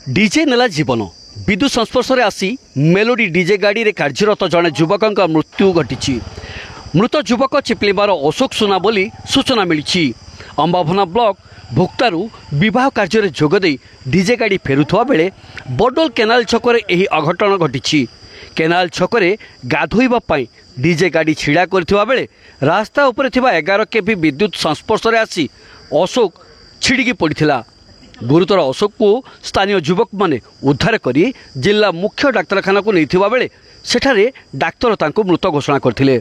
DJ नेला जीवन विद्युत संस्पर्श में आसी मेलोडी डीजे गाड़ी रे कार्यरत जड़े युवक मृत्यु घटी। मृत युवक चिपलिमार अशोक सुना बोली सूचना मिली। अंबाभना ब्लॉक भुक्तारू विवाह कार्य जोगदे डीजे गाड़ी फेरुवा बेले बडोल केनाल छकरे यही अघटन घटी। केनाल छकरे गाधोइबा डीजे गाड़ी छिड़ा करथिबा बेले रास्ता उपरे थिबा 11 केवी विद्युत संस्पर्श में आसी अशोक छिड़की पड़ता। गुरुतर अशोक को स्थानीय युवक माने उद्धार करी जिला मुख्य डाक्तरखाना को नहीं बेले सेठारे डाक्तर तांको मृत घोषणा करथिले।